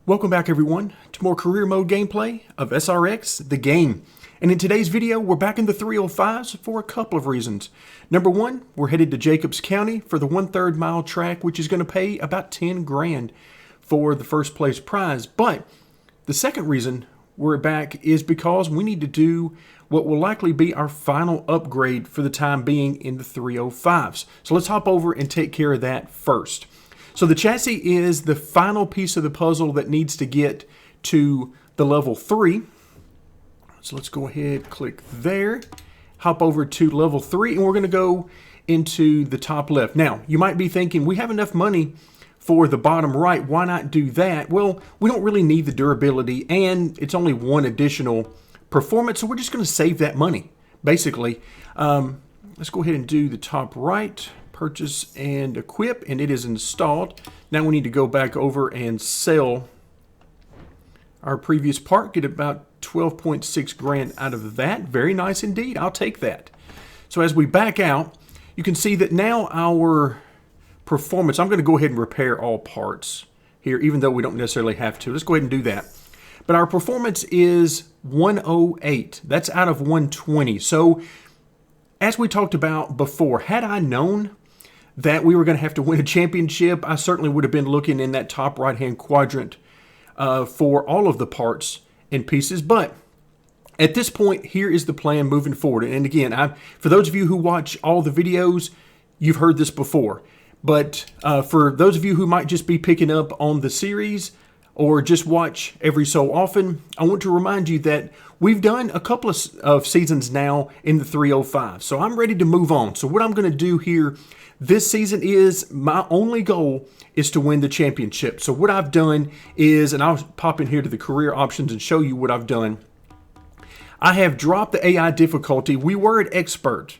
Welcome back everyone to more career mode gameplay of SRX, the game. And in today's video, we're back in the 305s for a couple of reasons. Number one, we're headed to Jacobs County for the 1/3 mile track, which is going to pay about 10 grand for the first place prize. But the second reason we're back is because we need to do what will likely be our final upgrade for the time being in the 305s. So let's hop over and take care of that first. So the chassis is the final piece of the puzzle that needs to get to the level 3. So let's go ahead, click there, hop over to level 3, and we're going to go into the top left. Now, you might be thinking, we have enough money for the bottom right, why not do that? Well, we don't really need the durability, and it's only one additional performance, so we're just going to save that money, basically. Let's go ahead and do the top right. Purchase and equip, and it is installed. Now we need to go back over and sell our previous part, get about 12.6 grand out of that. Very nice indeed. I'll take that. So as we back out, you can see that now our performance, I'm going to go ahead and repair all parts here, even though we don't necessarily have to. Let's go ahead and do that. But our performance is 108. That's out of 120. So as we talked about before, had I known that we were going to have to win a championship, I certainly would have been looking in that top right-hand quadrant for all of the parts and pieces. But at this point, here is the plan moving forward. And again, for those of you who watch all the videos, you've heard this before. But for those of you who might just be picking up on the series or just watch every so often, I want to remind you that we've done a couple of seasons now in the 305. So I'm ready to move on. So what I'm going to do here this season is, my only goal is to win the championship. So what I've done is, and I'll pop in here to the career options and show you what I've done. I have dropped the AI difficulty. We were at expert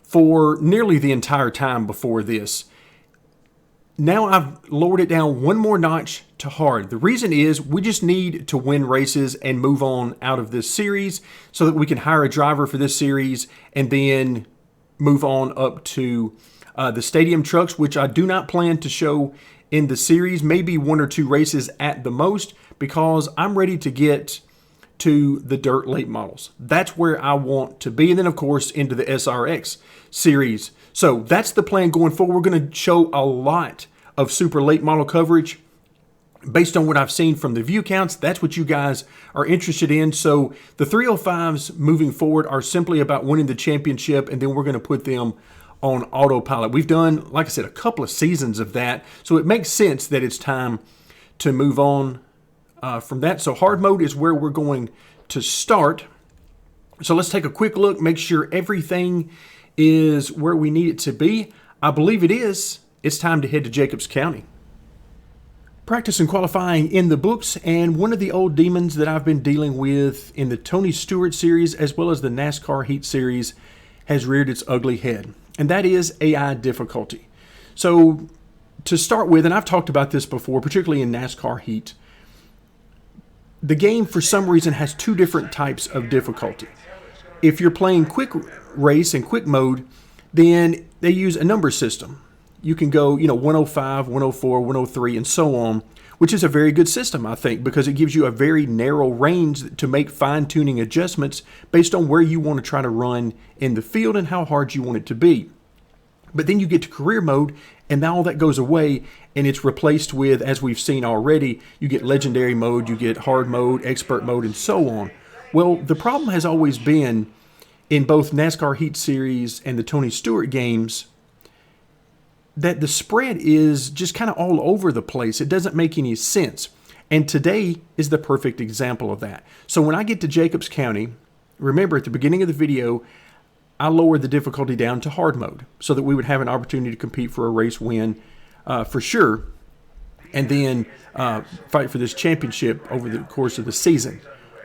for nearly the entire time before this. Now I've lowered it down one more notch to hard. The reason is we just need to win races and move on out of this series so that we can hire a driver for this series and then move on up to the stadium trucks, which I do not plan to show in the series, maybe 1 or 2 races at the most, because I'm ready to get to the dirt late models. That's where I want to be. And then of course into the SRX series. So that's the plan going forward. We're going to show a lot of super late model coverage based on what I've seen from the view counts. That's what you guys are interested in. So the 305s moving forward are simply about winning the championship, and then we're going to put them on autopilot. We've done, like I said, a couple of seasons of that. So it makes sense that it's time to move on from that. So hard mode is where we're going to start. So let's take a quick look, make sure everything is where we need it to be. I believe it is. It's time to head to Jacobs County. Practice and qualifying in the books, and one of the old demons that I've been dealing with in the Tony Stewart series as well as the NASCAR Heat series has reared its ugly head, and that is AI difficulty. So to start with, and I've talked about this before, particularly in NASCAR Heat, the game for some reason has 2 different types of difficulty. If you're playing quick race and quick mode, then they use a number system. You can go, 105, 104, 103, and so on, which is a very good system, I think, because it gives you a very narrow range to make fine-tuning adjustments based on where you want to try to run in the field and how hard you want it to be. But then you get to career mode, and now all that goes away, and it's replaced with, as we've seen already, you get legendary mode, you get hard mode, expert mode, and so on. Well, the problem has always been in both NASCAR Heat Series and the Tony Stewart games that the spread is just kind of all over the place. It doesn't make any sense. And today is the perfect example of that. So when I get to Jacobs County, remember at the beginning of the video, I lowered the difficulty down to hard mode so that we would have an opportunity to compete for a race win for sure, and then fight for this championship over the course of the season.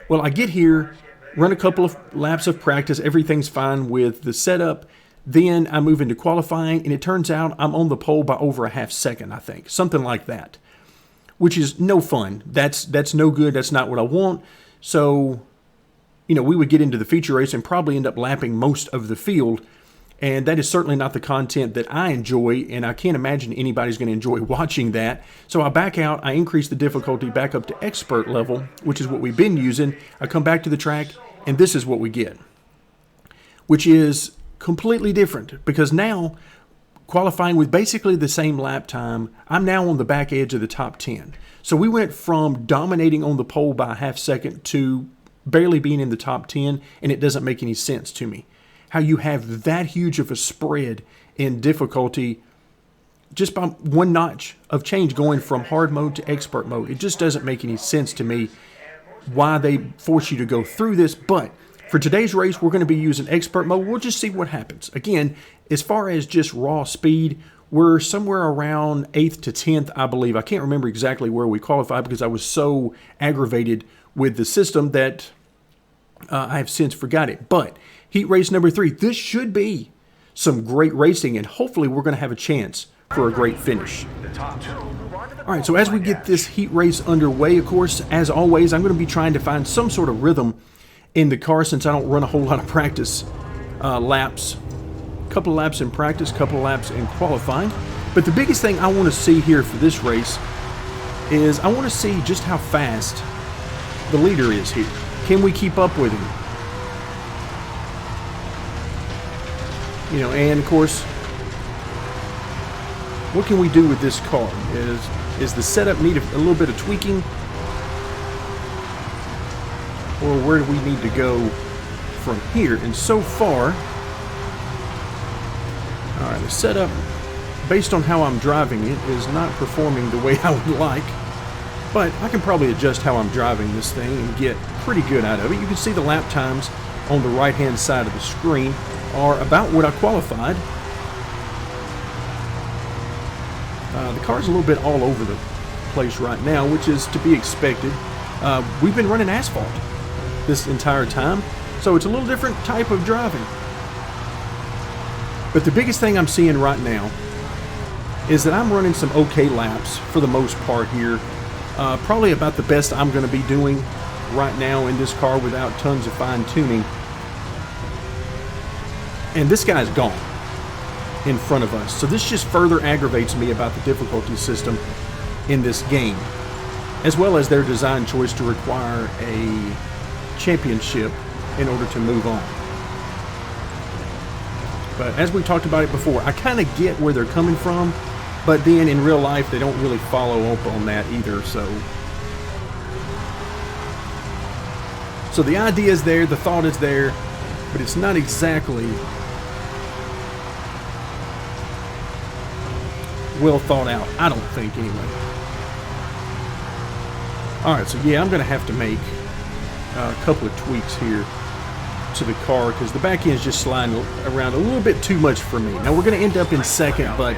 Well, I get here, run a couple of laps of practice, everything's fine with the setup. Then I move into qualifying, and it turns out I'm on the pole by over a half second, I think. Something like that, which is no fun. That's no good. That's not what I want. So, we would get into the feature race and probably end up lapping most of the field And that is certainly not the content that I enjoy, and I can't imagine anybody's going to enjoy watching that. So I back out, I increase the difficulty back up to expert level, which is what we've been using. I come back to the track, and this is what we get, which is completely different, because now, qualifying with basically the same lap time, I'm now on the back edge of the top 10. So we went from dominating on the pole by a half second to barely being in the top 10, and it doesn't make any sense to me. How you have that huge of a spread in difficulty just by one notch of change going from hard mode to expert mode. It just doesn't make any sense to me why they force you to go through this. But for today's race, we're going to be using expert mode. We'll just see what happens. Again, as far as just raw speed, we're somewhere around 8th to 10th, I believe. I can't remember exactly where we qualified because I was so aggravated with the system that I have since forgot it. But heat race number 3, this should be some great racing, and hopefully we're going to have a chance for a great finish. All right, so as we get this heat race underway, of course, as always, I'm going to be trying to find some sort of rhythm in the car since I don't run a whole lot of practice laps. A couple of laps in practice, a couple of laps in qualifying. But the biggest thing I want to see here for this race is I want to see just how fast the leader is here. Can we keep up with him? You know, and of course, what can we do with this car? Is the setup need a little bit of tweaking? Or where do we need to go from here? And so far, all right, the setup, based on how I'm driving it, is not performing the way I would like. But I can probably adjust how I'm driving this thing and get pretty good out of it. You can see the lap times on the right-hand side of the screen are about what I qualified. The car's a little bit all over the place right now, which is to be expected. We've been running asphalt this entire time, so it's a little different type of driving. But the biggest thing I'm seeing right now is that I'm running some okay laps for the most part here. Probably about the best I'm going to be doing right now in this car without tons of fine-tuning. And this guy's gone in front of us. So this just further aggravates me about the difficulty system in this game, as well as their design choice to require a championship in order to move on. But as we talked about it before, I kind of get where they're coming from, but then in real life they don't really follow up on that either. So the idea is there, the thought is there, but it's not exactly well thought out, I don't think, anyway. Alright, so yeah, I'm going to have to make a couple of tweaks here to the car because the back end is just sliding around a little bit too much for me. Now we're going to end up in second, but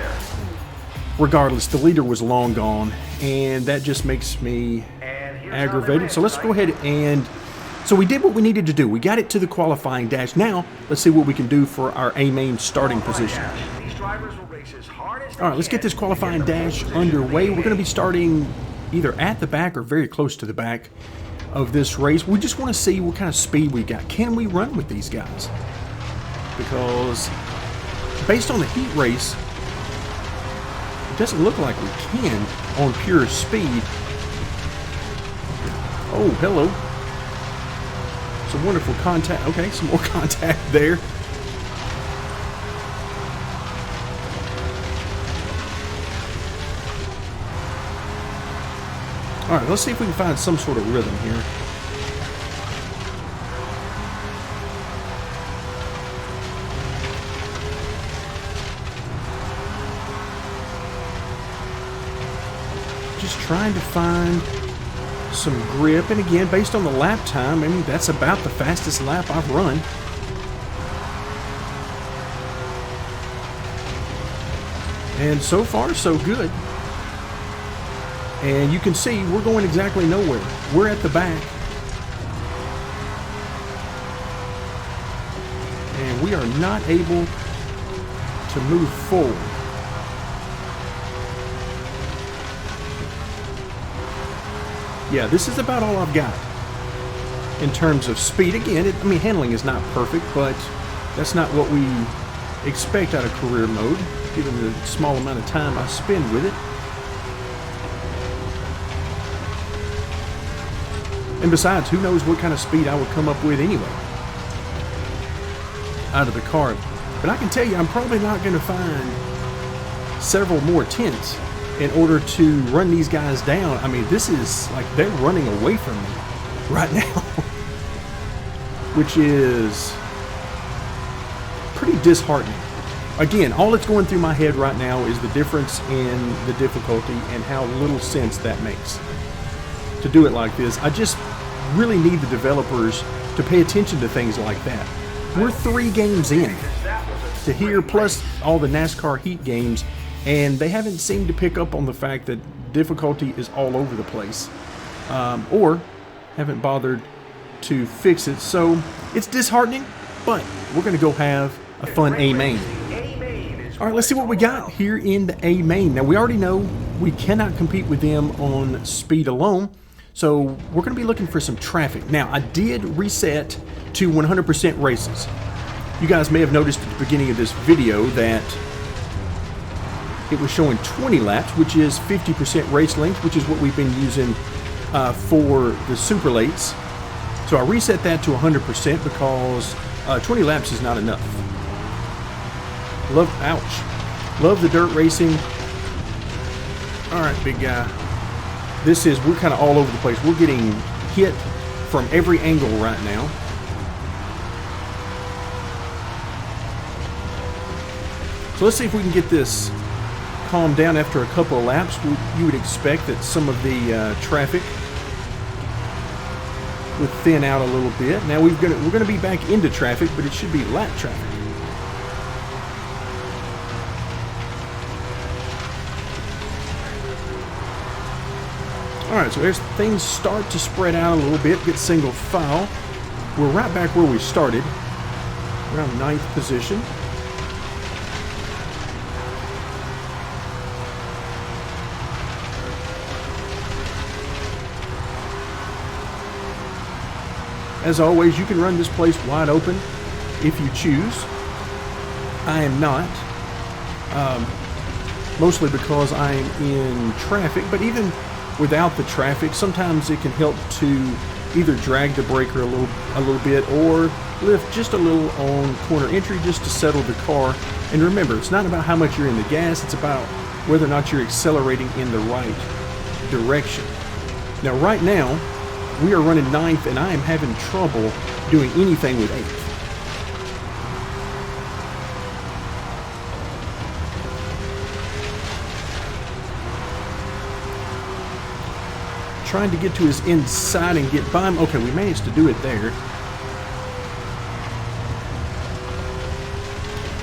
regardless, the leader was long gone, and that just makes me aggravated. So let's go ahead and... So we did what we needed to do. We got it to the qualifying dash. Now, let's see what we can do for our A-main starting position. All right, let's get this qualifying dash underway. We're going to be starting either at the back or very close to the back of this race. We just want to see what kind of speed we got. Can we run with these guys? Because based on the heat race, it doesn't look like we can on pure speed. Oh, hello. Some wonderful contact. Okay, some more contact there. All right, let's see if we can find some sort of rhythm here. Just trying to find some grip, and again, based on the lap time, I mean, that's about the fastest lap I've run. And so far, so good. And you can see we're going exactly nowhere. We're at the back. And we are not able to move forward. Yeah, this is about all I've got in terms of speed. Again, I mean, handling is not perfect, but that's not what we expect out of career mode, given the small amount of time I spend with it. And besides, who knows what kind of speed I would come up with anyway out of the car. But I can tell you, I'm probably not going to find several more tents in order to run these guys down. I mean, this is like they're running away from me right now, which is pretty disheartening. Again, all that's going through my head right now is the difference in the difficulty and how little sense that makes to do it like this. I just really need the developers to pay attention to things like that. We're 3 games in to here, plus all the NASCAR Heat games, and they haven't seemed to pick up on the fact that difficulty is all over the place, or haven't bothered to fix it. So it's disheartening, but we're going to go have a fun A main. All right, let's see what we got here in the A main. Now, we already know we cannot compete with them on speed alone, so we're going to be looking for some traffic. Now, I did reset to 100% races. You guys may have noticed at the beginning of this video that it was showing 20 laps, which is 50% race length, which is what we've been using for the super lates. So I reset that to 100% because 20 laps is not enough. Love the dirt racing. All right, big guy. We're kind of all over the place. We're getting hit from every angle right now. So let's see if we can get this calmed down after a couple of laps. You would expect that some of the traffic would thin out a little bit. Now we're going to be back into traffic, but it should be lap traffic. All right, so as things start to spread out a little bit, get single file, we're right back where we started, around 9th position. As always, you can run this place wide open if you choose. I am not, mostly because I am in traffic, but even without the traffic, sometimes it can help to either drag the breaker a little bit or lift just a little on corner entry just to settle the car. And remember, it's not about how much you're in the gas, it's about whether or not you're accelerating in the right direction. Now, right now, we are running 9th, and I am having trouble doing anything with 8th. Trying to get to his inside and get by him. Okay, we managed to do it there.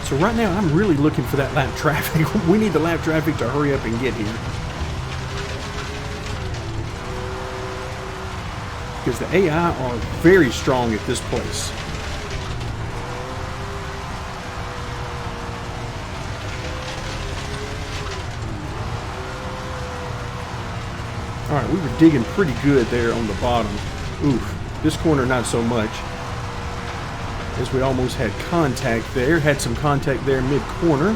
So right now, I'm really looking for that lap traffic. We need the lap traffic to hurry up and get here. Because the AI are very strong at this place. All right, we were digging pretty good there on the bottom. Oof, this corner not so much, as we almost had contact there. Had some contact there mid-corner.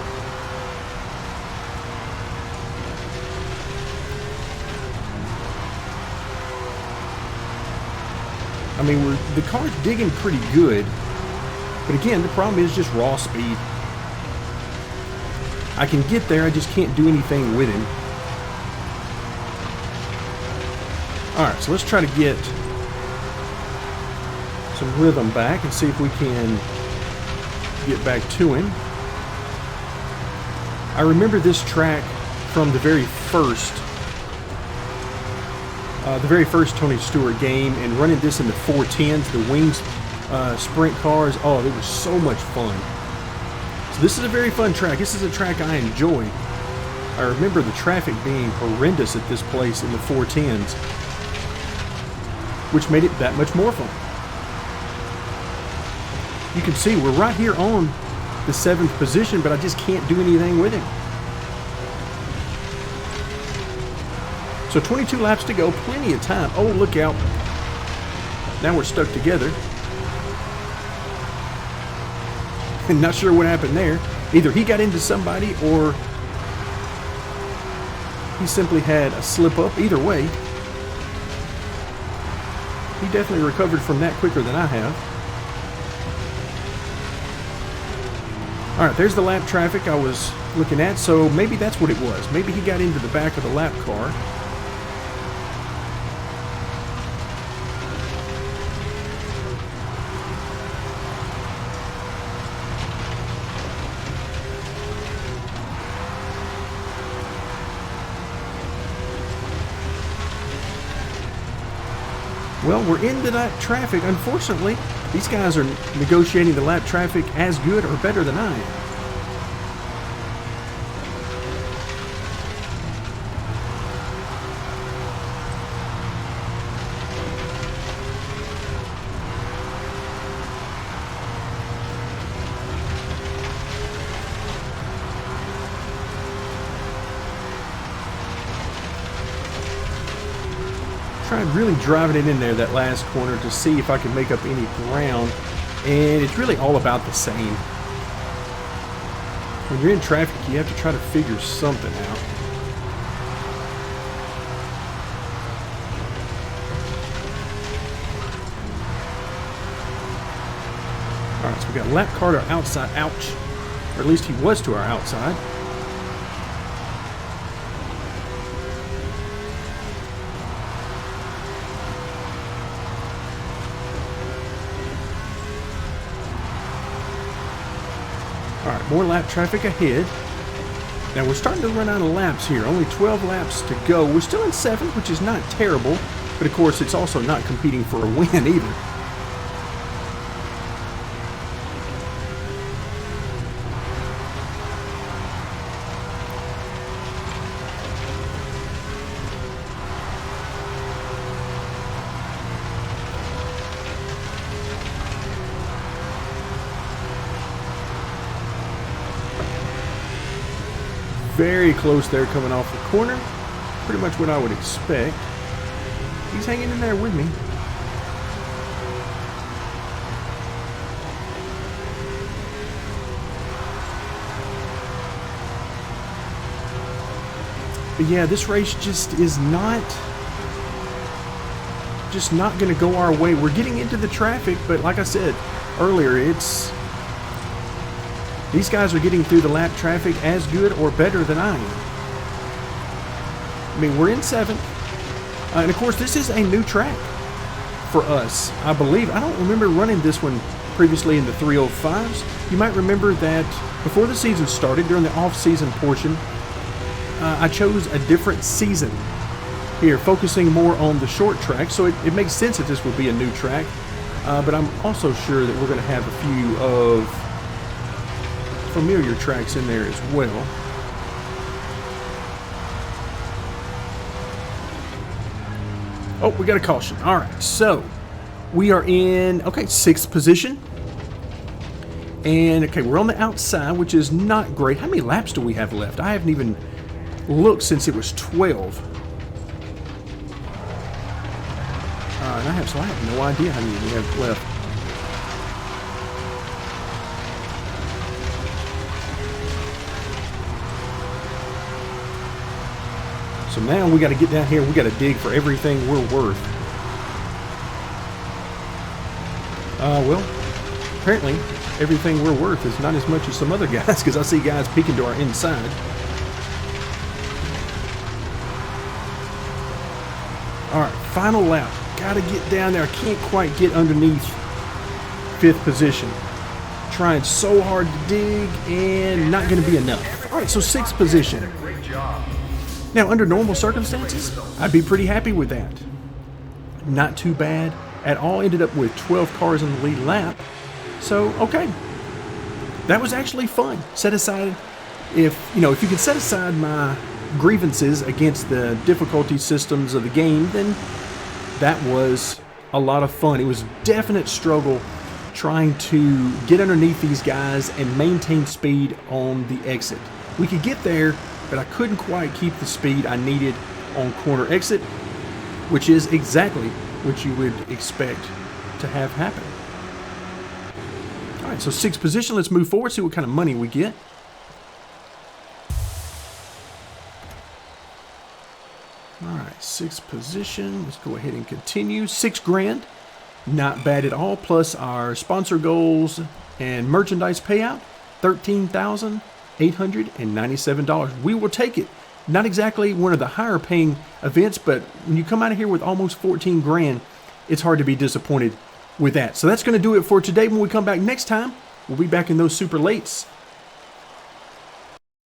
I mean, the car's digging pretty good, but again, the problem is just raw speed. I can get there, I just can't do anything with him. Alright, so let's try to get some rhythm back and see if we can get back to him. I remember this track from the very first Tony Stewart game, and running this in the 410s, the Wings sprint cars. Oh, it was so much fun. So this is a very fun track. This is a track I enjoy. I remember the traffic being horrendous at this place in the 410s, which made it that much more fun. You can see we're right here on the 7th position, but I just can't do anything with him. So 22 laps to go, plenty of time. Oh, look out. Now we're stuck together. Not sure what happened there. Either he got into somebody or he simply had a slip up. Either way, he definitely recovered from that quicker than I have. Alright, there's the lap traffic I was looking at, so maybe that's what it was. Maybe he got into the back of the lap car. Well, we're into that traffic. Unfortunately, these guys are negotiating the lap traffic as good or better than I am. Tried really driving it in there that last corner to see if I could make up any ground, and it's really all about the same. When you're in traffic, you have to try to figure something out. Alright, so we got lap car to our outside, ouch, or at least he was to our outside. Alright, more lap traffic ahead. Now we're starting to run out of laps here. Only 12 laps to go. We're still in 7th, which is not terrible. But of course, it's also not competing for a win either. Very close there coming off the corner. Pretty much what I would expect. He's hanging in there with me. But yeah, this race just is not going to go our way. We're getting into the traffic, but like I said earlier, these guys are getting through the lap traffic as good or better than I am. I mean, we're in 7th. And of course, this is a new track for us, I believe. I don't remember running this one previously in the 305s. You might remember that before the season started, during the off-season portion, I chose a different season here, focusing more on the short track. So it makes sense that this will be a new track. But I'm also sure that we're going to have a few of familiar tracks in there as well. Oh, we got a caution. All right, so we are in, okay, 6th position. And, okay, we're on the outside, which is not great. How many laps do we have left? I haven't even looked since it was 12. And I have no idea how many we have left. So now we got to get down here. We got to dig for everything we're worth. Well, apparently everything we're worth is not as much as some other guys, because I see guys peeking to our inside. All right, final lap. Got to get down there. I can't quite get underneath 5th position. Trying so hard to dig and not going to be enough. All right, so 6th position. Now, under normal circumstances, I'd be pretty happy with that. Not too bad at all. Ended up with 12 cars in the lead lap. So, okay. That was actually fun. Set aside, if you can set aside my grievances against the difficulty systems of the game, then that was a lot of fun. It was a definite struggle trying to get underneath these guys and maintain speed on the exit. We could get there, but I couldn't quite keep the speed I needed on corner exit, which is exactly what you would expect to have happen. All right, so sixth position. Let's move forward, see what kind of money we get. All right, sixth position. Let's go ahead and continue. $6 grand. Not bad at all. Plus our sponsor goals and merchandise payout, $13,897. We will take it. Not exactly one of the higher paying events, but when you come out of here with almost 14 grand, it's hard to be disappointed with that. So that's going to do it for today. When we come back next time, we'll be back in those super lates.